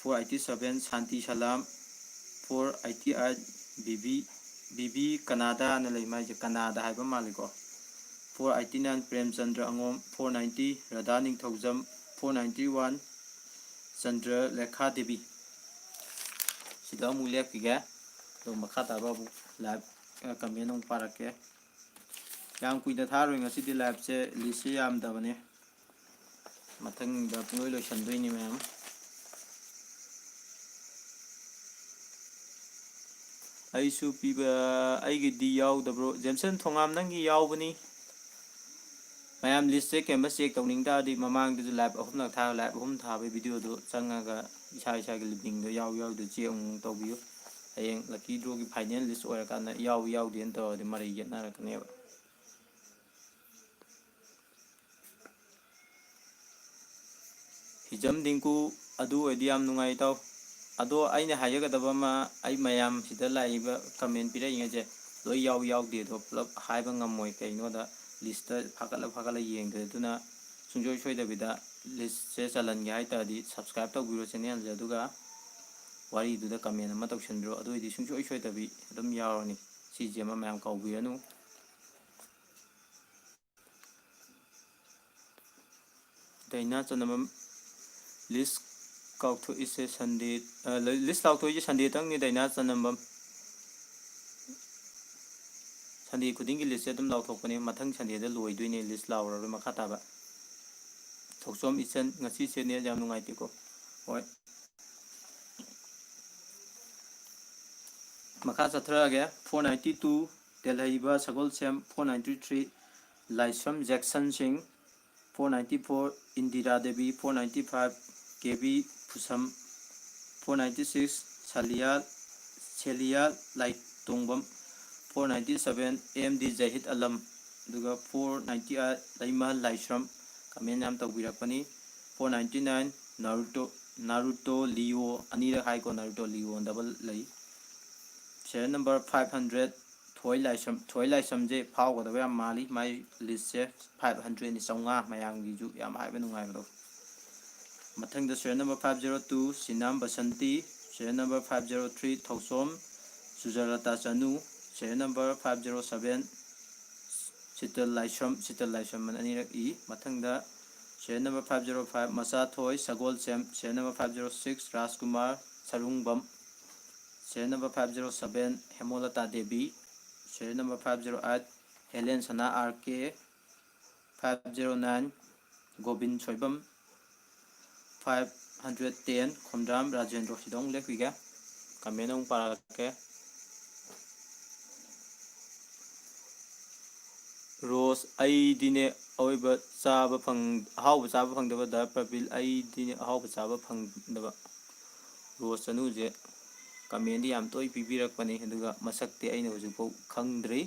487 ꯁꯥꯟꯇꯤ ꯁꯂꯥꯝ 488 ꯕꯤꯕꯤ ꯀꯅꯥꯗꯥ ꯑꯅ ꯂꯩꯃꯥꯏꯖꯦ ꯀꯅꯥꯗꯥ ꯍꯥꯏꯕ ꯃꯥꯜꯂꯤꯀꯣ 489 ꯄ꯭ꯔꯦꯝꯆꯟꯗ꯭ꯔ ꯑꯉꯣꯝ 490 ꯔꯙꯥ ꯅꯤꯡꯊꯧꯖꯝ 491 ꯆꯟꯗ꯭ꯔ ꯂꯦꯈꯥ ꯗꯦꯕꯤ ꯁꯤꯗ ꯑꯃꯨꯛ ꯂꯦꯞꯈꯤꯒꯦ ꯑꯗꯣ ꯃꯈꯥ ꯇꯥꯕ ꯑꯃꯨꯛ ꯂꯥꯏꯚ ꯀꯃꯦꯟ ꯑꯃꯨꯛ ꯄꯥꯔꯛꯀꯦ ꯌꯥꯝ ꯀꯨꯏꯅ ꯊꯥꯔꯣꯏ ꯉꯁꯤꯗꯤ ꯂꯥꯏꯚꯁꯦ ꯂꯤꯁꯁꯦ ꯌꯥꯝꯗꯕꯅꯦ ꯃꯊꯪꯗ ꯄꯨꯡꯂꯣꯏ ꯂꯣꯏꯁꯟꯗꯣꯏꯅꯤ ꯃꯌꯥꯝ ꯑꯩꯁꯨ ꯄꯤꯕ ꯑꯩꯒꯤꯗꯤ ꯌꯥꯎꯗꯕ꯭ꯔꯣ ꯖꯦꯝꯁꯟ ꯊꯣꯉꯥꯝ ꯅꯪꯒꯤ ꯌꯥꯎꯕꯅꯤ ꯃꯌꯥꯝ ꯂꯤꯁꯁꯦ ꯀꯦꯝꯕ ꯆꯦꯛ ꯇꯧꯅꯤꯡ ꯇꯥꯔꯗꯤ ꯃꯃꯥꯡꯗꯁꯨ ꯂꯥꯏꯚ ꯑꯍꯨꯝꯂꯛ ꯊꯥꯔꯒ ꯂꯥꯏꯚ ꯑꯍꯨꯝ ꯊꯥꯕꯒꯤ ꯚꯤꯗꯤꯑꯣꯗꯣ ꯆꯪꯉꯒ ꯏꯁꯥꯒꯤ ꯂꯤꯡꯗꯣ ꯌꯥꯎꯗ ꯆꯦꯛ ꯑꯃꯨꯛ ꯇꯧꯕꯤꯌꯨ ꯍꯌꯦꯡ ꯂꯛꯀꯤ ꯗ꯭ꯔꯣꯒꯤ ꯐꯥꯏꯅꯦꯜ ꯂꯤꯁ ꯑꯣꯏꯔꯀꯥꯟꯗ ꯌꯥꯎꯗꯦꯅ ꯇꯧꯔꯗꯤ ꯃꯔꯩ ꯌꯦꯠꯅꯔꯛꯀꯅꯦꯕ ꯍꯤꯖꯝ ꯗꯤꯡꯀꯨ ꯑꯗꯨ ꯑꯣꯏꯔꯗꯤ ꯌꯥꯝ ꯅꯨꯡꯉꯥꯏ ꯏꯇꯥꯎ ꯑꯗꯣ ꯑꯩꯅ ꯍꯥꯏꯖꯒꯗꯕ ꯑꯃ ꯑꯩ ꯃꯌꯥꯝ ꯁꯤꯗ ꯂꯥꯛꯏꯕ ꯀꯃꯦꯟ ꯄꯤꯔꯛꯏꯉꯩꯁꯦ ꯂꯣꯏ ꯌꯥꯎꯗꯦꯗꯣ ꯄꯨꯂꯞ ꯍꯥꯏꯕ ꯉꯝꯃꯣꯏ ꯀꯩꯅꯣꯗ ꯂꯤꯁꯇ ꯐꯥꯒꯠꯂ ꯌꯦꯡꯗ꯭ꯔꯦ ꯑꯗꯨꯅ ꯁꯨꯡꯁꯣꯏ ꯁꯣꯏꯗꯕꯤꯗ ꯂꯤꯁꯁꯦ ꯆꯜꯍꯟꯒꯦ ꯍꯥꯏꯇꯥꯔꯗꯤ ꯁꯕꯁꯀ꯭ꯔꯥꯏꯕ ꯇꯧꯕꯤꯔꯣ ꯆꯦꯅꯦꯜꯁꯦ ꯑꯗꯨꯒ ꯋꯥꯔꯤꯗꯨꯗ ꯀꯃꯦꯟ ꯑꯃ ꯇꯧꯁꯟꯕꯤꯔꯣ ꯑꯗꯨ ꯑꯣꯏꯗꯤ ꯁꯨꯡꯁꯣꯏ ꯁꯣꯏꯗꯕꯤ ꯑꯗꯨꯝ ꯌꯥꯎꯔꯅꯤ ꯁꯤꯁꯦ ꯑꯃ ꯃꯌꯥꯝ ꯀꯥꯎꯕꯤꯔꯅꯨ ꯗꯥꯏꯅꯥ ꯆꯅꯕꯝ ꯂꯤꯁ ꯀꯥꯎꯊꯣꯛꯏꯁꯦ ꯁꯟꯗꯦ ꯂꯤꯁ ꯂꯥꯎꯊꯣꯛꯏꯁꯦ ꯁꯟꯗꯦꯇꯪꯅꯤ ꯗꯥꯏꯅꯥ ꯆꯅꯕꯝ ꯁꯟꯗꯦ ꯈꯨꯗꯤꯡꯒꯤ ꯂꯤꯁꯁꯦ ꯑꯗꯨꯝ ꯂꯥꯎꯊꯣꯛꯄꯅꯦ ꯃꯊꯪ ꯁꯟꯗꯦꯗ ꯂꯣꯏꯗꯣꯏꯅꯦ ꯂꯤꯁ ꯂꯥꯎꯔꯔꯣꯏ ꯃꯈꯥ ꯇꯥꯕ ꯊꯧꯆꯣꯝ ꯏꯆꯟ ꯉꯁꯤꯁꯦ ꯅꯦꯠ ꯌꯥꯝ ꯅꯨꯡꯉꯥꯏꯇꯦꯀꯣ ꯍꯣꯏ ꯃꯈꯥ ꯆꯠꯊꯔꯛꯑꯒꯦ 492 ꯇꯦꯜꯍꯩꯕ ꯁꯒꯣꯜꯁꯦꯝ 493 ꯂꯥꯏꯁ꯭ꯔꯝ ꯖꯦꯛꯁꯟ ꯁꯤꯡ 494 ꯏꯟꯗꯤꯔꯥ ꯗꯦꯕꯤ 495 ꯀꯦꯕꯤ ꯐꯨꯁꯝ 496 ꯁꯦꯂꯤꯌꯥ ꯂꯥꯏꯇꯣꯡꯕꯝ 497 ꯑꯦꯝ ꯗꯤ ꯖꯍꯤꯗ ꯑꯂꯝ ꯑꯗꯨꯒ 498 ꯂꯩꯃꯍꯜ ꯂꯥꯏꯁ꯭ꯔꯝ ꯀꯃꯦꯟ ꯌꯥꯝ ꯇꯧꯕꯤꯔꯛꯄꯅꯤ 499 ꯅꯥꯔꯨꯇꯣ ꯂꯤꯌꯣ ꯑꯅꯤꯔꯛ ꯍꯥꯏꯀꯣ ꯅꯥꯔꯨꯇꯣ ꯂꯤꯌꯣ ꯗꯕꯜ ꯂꯩ ꯁꯦꯔꯤꯌꯜ ꯅꯝꯕꯔ 500 ꯊꯣꯏ ꯂꯥꯏꯁꯝꯁꯦ ꯐꯥꯎꯒꯗꯕ ꯌꯥꯝ ꯃꯥꯜꯂꯤ ꯃꯥꯏ ꯂꯤꯁꯁꯦ 500ꯅꯤ 500 ꯃꯌꯥꯝꯒꯤꯁꯨ ꯌꯥꯝ ꯍꯥꯏꯕ ꯅꯨꯡꯉꯥꯏꯕꯗꯣ ꯃꯊꯪꯗ ꯁꯦꯔꯤꯌꯜ ꯅꯝꯕꯔ 502 ꯁꯤꯅꯥꯝ ꯕꯁꯟꯇꯤ ꯁꯦꯔꯤꯌꯜ ꯅꯝꯕꯔ 503 ꯊꯧꯁꯣꯝ ꯁꯨꯖꯂꯇꯥ ꯆꯅꯨ ꯁꯦꯔꯤꯌꯜ ꯅꯝꯕर 507 ꯁꯤꯇꯜ ꯂꯥꯏꯁ꯭ꯔꯝ ꯑꯅꯤꯔꯛ ꯏ ꯃꯊꯪꯗ ꯁꯦꯔꯤꯌꯜ ꯅꯝꯕर 505 ꯃꯆꯥꯊꯣꯏ ꯁꯒꯣꯜꯁꯦꯝ ꯁꯦꯔꯤꯌꯜ ꯅꯝꯕर 506 ꯔꯥꯖꯀꯨꯃꯥꯔ ꯁꯔꯨꯡꯕꯝ ꯁꯦꯔꯤꯌꯜ नंबर 507 हेमोलता देवी serial number 508 हेलेन सना आरके 509 गोविंद सोइबम 510 खोमराम राजेंद्र सिदों लेखिगा कमेंट अमु पारके रोज दिने अवैब चाब फंग हाव चाब फंगदब द प्रबिल दिने हाव चाब फंगदब रोज चनुजे कमेंट याम तोय पिबिरकपने अदुगा मसक्ते अइना हुजुफाव खंगद्रि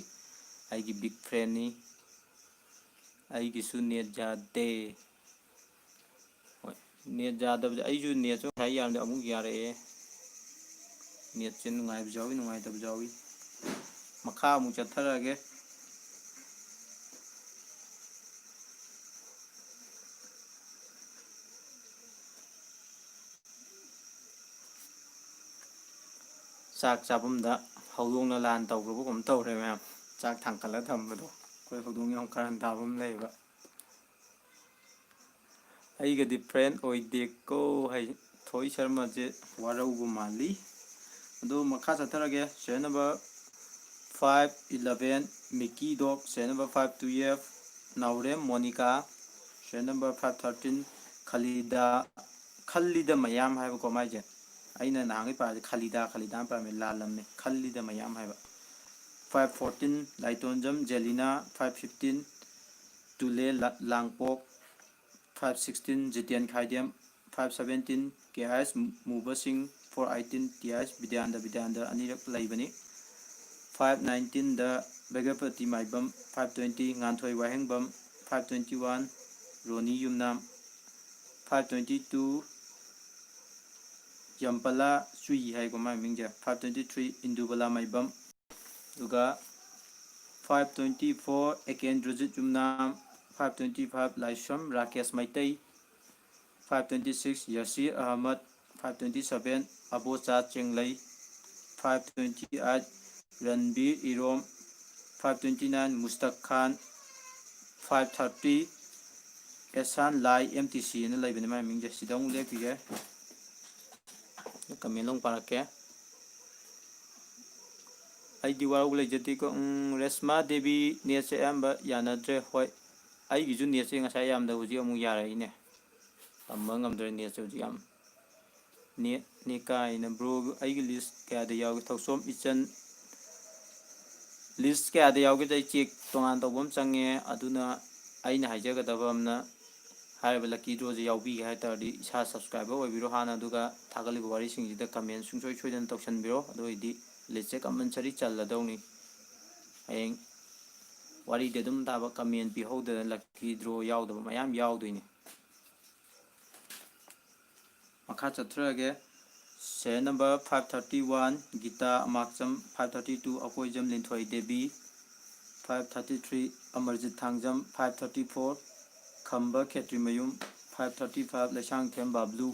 आइगी बिग फ्रेंड नि आइगिसु नेट जादे नेट जादब आइजु नेट जो थाई याम अमुक यारे नेट से नुंगाइब जावी नुंगाइतब जावी मखा अमुक चथरगे चाक चाबमदा हौदोंना लान तौग्रबगुम तौरे मैम चाक थांकला थंबदो कोई हौदोंग यम करन ताबम लेबा अइगदि फ्रेंड ओइदेको है थोई शर्मा जे वारौगु माली अदो मखा चथरगे serial number 511 Mickey dog serial number 512 Naorem Monika serial number 513 Khalida मयाम है को माइजे अइना नांगे पाजे खलीदा पामे लालमने खलीदा मयाम है 514 लाइटोंजम Jelena 515 टुले लांगपोक 516 जितियन खाइदियम 517 KHS Mubasing 418 TH Vidyanda Anirak Laibani 519 the Begapati Maibam 520 Nganthoi Wahengbam 521 Roni Yumnam 522 Yampala Sui Haigoma Mingja 523 Indubala Maibam Duga 524 Ekendrujit Yumnam 525 Laisham Rakesh Maitai 526 Yasir Ahmad 527 Abocha Chenglai 528 Ranbir Irom 529 Mustaq Khan 530 Esan Lai MTC na laibani ma mingje sidong lepige kamelong parake ai diwau lejati ko Resma Devi netse amba yanadre hoi ai giju netse ngasai yamda huji amu yarai ne amma ngamdre netse huji am ne kai na bro ai list kaya da yaw thoksom ichan list kaya da yaw ge check tongan tobom change aduna aina haijagadaba amna हाइबा lucky draw जे यावबी हाइतारदी इसा subscriber ओइबिरो हाना दुगा थागलिबो वारी सिंगजिदा comment सुंसोय सोयदन तौसनबिरो अदोइदी लेचे कमेंटसरी चल्लदौनी हयें वारी देदुम ताबा कमेंट पिहोदन लकी ड्रो यावदबा मयाम यावदोइनी मखा चथ्रगे से नंबर 531 गीता अमाकचम 532 अकोइजम लिंथोय देवी 533 अमरजित थांगजम 534 खंबा खेत्री मयूम 535 लेशांग थेम बाबलू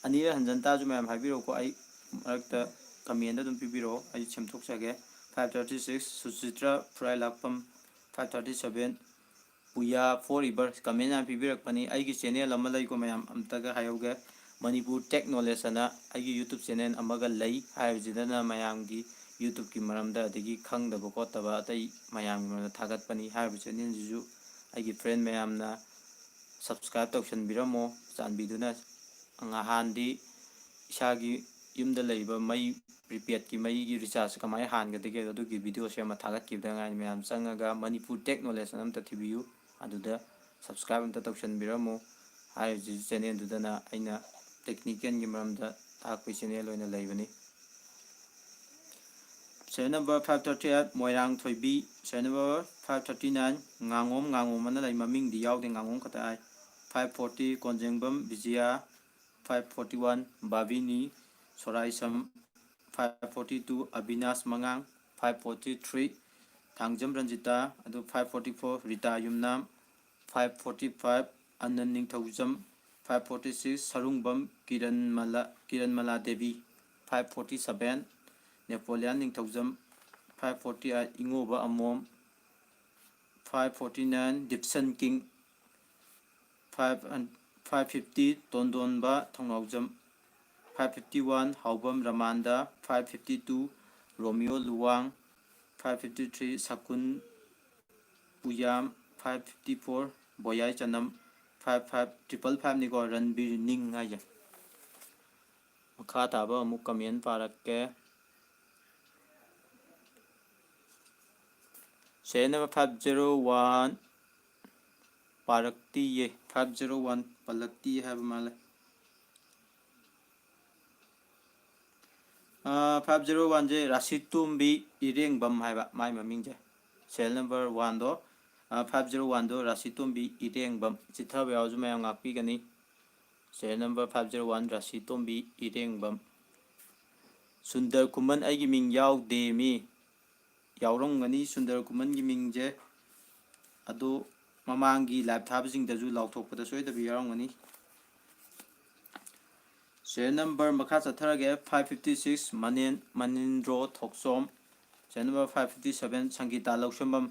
अनीर हंजनता जो मैम हाइबिरो को आई मरकता कमेंट अदुम पिबिरो आई सेमथोकसगे 536 सुचित्रा फ्राई लाकपम 537 पुया फोर रिवर कमेंट आ पिबिरकपनी आई की चैनल अमा लई को मैम अमतगा हायोगे मणिपुर टेक नॉलेज अना आई यूट्यूब चैनल अमगा लई हाइबजिदना मैम की यूट्यूब की मरमदा अदगी खंगदबो कोतबा अतई मैम की थागतपनी हाइब चैनल जिजु आई फ्रेंड मैमना सब्सक्राइब तौसनबिरमो चानबिदुना अंगाहानदी इसागी युमदा लैबा मई प्रीपेड की मई की रिचार्ज कमाय हानगदगे अदुगी वीडियो से मा थागतकिबदा गाय मैम चंगागा मणिपुर टेक नॉलेज अनमता थिबियु अदुदा सब्सक्राइब अमता तौसनबिरमो हाय जी चैनल दुदना आइना टेक्निकल की मरमदा ताकपि चैनल ओइना लैबनी Channel number 538 Moirang Thoibi Channel number 539 Ngangom mana lai maming di yaw de ngangom kata ai 540 Konjengbam Vijaya 541 Bavini Soraisam 542 Abhinas Mangang 543 Thangjam Ranjita adu 544 Rita Yumnam 545 Anand Ningthaujam 546 Sarungbam Kiran Mala Devi 547 Napoleon Ningthaujam 548 Ingoba Amom 549 Dipson King 550 Tondonba Thongnaujam 551 Haubam Ramanda 552 Romeo Luwang 553 Sakun Puyam 554 Boyai Chanam 555 Nigo Ranbir Ning Haya Makha taba amuk comment parakke Channel number 501 Parakti ye 501 Palakti have mala 501 je Rasitumbi Ireng Bam haiba mai maming je Channel number 1 do 501 do Rasitumbi Ireng Bam chitha yaw ju mayam ngakpi gani Channel number 501 Rasitumbi Ireng Bam Sundar Kuman aigi ming yaw de mi yaurong gani Sundar Kuman gi mingje ado mamangi live thabjing da ju laothok pada soi da bi yaurong gani Channel number makha chatharage 556 Manindro Thoksom Channel number 557 Sangita Laushambam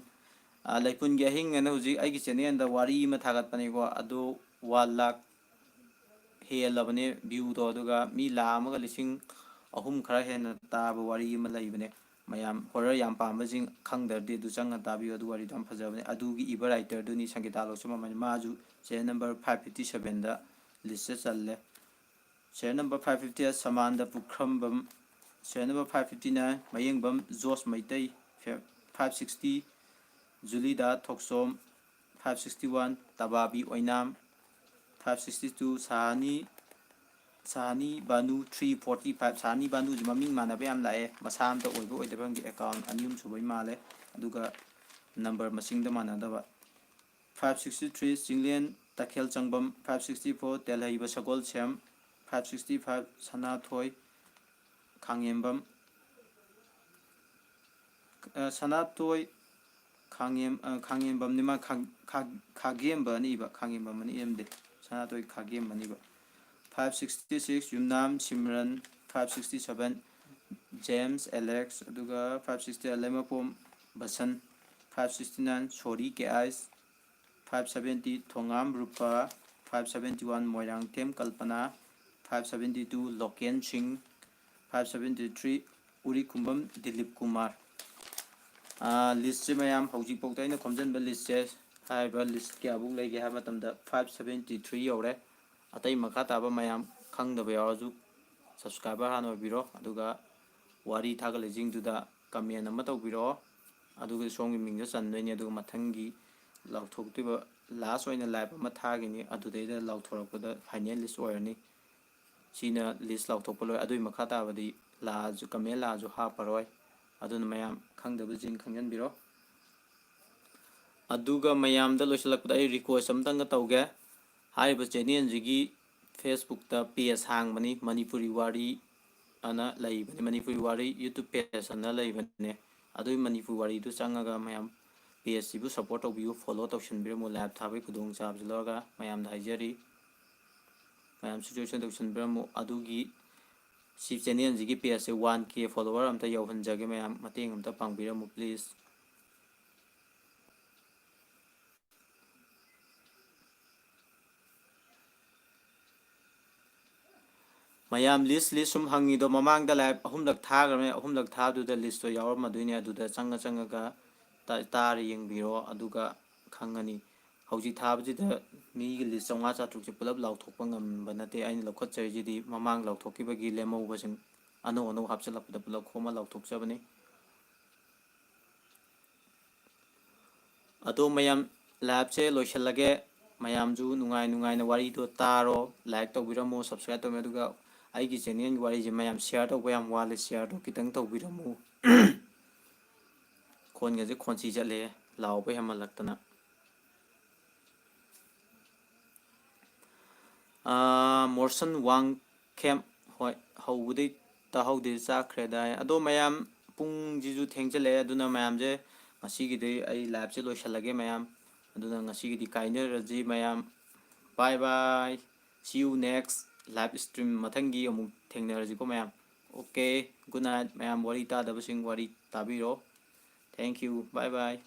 Laipun gi hing ana huji aigi channel da wari ma thagat pani ko ado 1 lakh helabane view do aduga mi la amaga lising ahum khara hena taba wari ma laibane mayam horror yam pambajing khangdardi du changa tabi adu wari dam phajabane adugi iba writer du ni Sangita Laushambam maju channel number 557 da list challe Channel number 550 Samanda Pukrambam Channel number 559 Mayengbam Jos Maitai 560 Julida Thoksom 561 Tababi Oinam 562 Sahani Banu 345 Sahani Banu maming manaba yam lae masa amta oibo oidaba ngi account anium suboi male aduga number masingda manadaba 563 Singlen Takhel Changbam 564 Telhaiba Sagol Sem 565 Sanathoi Khangembam Sanathoi Khangembam nima Khagemba ni ba Khangembam ni emde Sanathoi Khagemba ni ba 566 Yumnam Simran 567 James Alex aduga 560 Lemapom Basan 569 Sori Kais 570 Thongam Rupa 571 Moirang Tem Kalpana 572 Loken Singh 573 Uri Kumbam Dilip Kumar list mayam hojik pokta ina khomjan ba list se haiba list kya buk lege ha matamda 573 yore atai makha taba mayam khangdaba yawaju subscriber han obiro aduga wari thagale jing duda comment ama tawbiro aduga songi mingda chandoini aduga mathangi laothoktiba last oina live ama thagini adudeida laothorakpada final list oirani sina list laothokpaloi adui makha tabadi laju comment laju ha paroi aduna mayam khangdaba jing khangjanbiro aduga mayam da loisalakpada ai request amtanga tawge haiba channel jigi Facebook ta page hangmani Manipuri wari ana laibani Manipuri wari YouTube page ana laibane adui Manipuri wari du changaga mayam page sibu support tawbiu follow tawshanbiro mo lab thabai khudong chabjloga mayam da haijari mayam situation tawshanbiro mo adugi si channel jigi page 1k follower amta yawhanjage mayam mateng amta pangbiro mo please mayam list sum hangi do mamang da live ahumlak thagame ahumlak thadu da list to yawar maduini aduda changa ga tar yengbiro aduga khangani hauji thabaji da mi gi list changa chatruk ji pulap laothokpa ngam banate aini lokhat chaiji di mamang laothokibagi lemau basing ano hapchalap da pulap khoma laothokchabani ado mayam live che loishalage mayam ju nungai na wari do taro like tawbiramo subscribe tawme aduga aigi channel wari je mayam share tawba yam wale share to kitang tawbiramo khon ga je khonsi jale lao ba hamalaktana morsan wang kem hoi hawudai ta hawde chakre dai ado mayam pung jiju thengjale aduna mayam je ngasi gi ai live che loisalage mayam aduna ngasi gi kaineraji mayam bye bye see you next live stream mathangi amuk thengnaraji ko mayam okay good night mayam wari ta dabasing wari tabiro thank you bye bye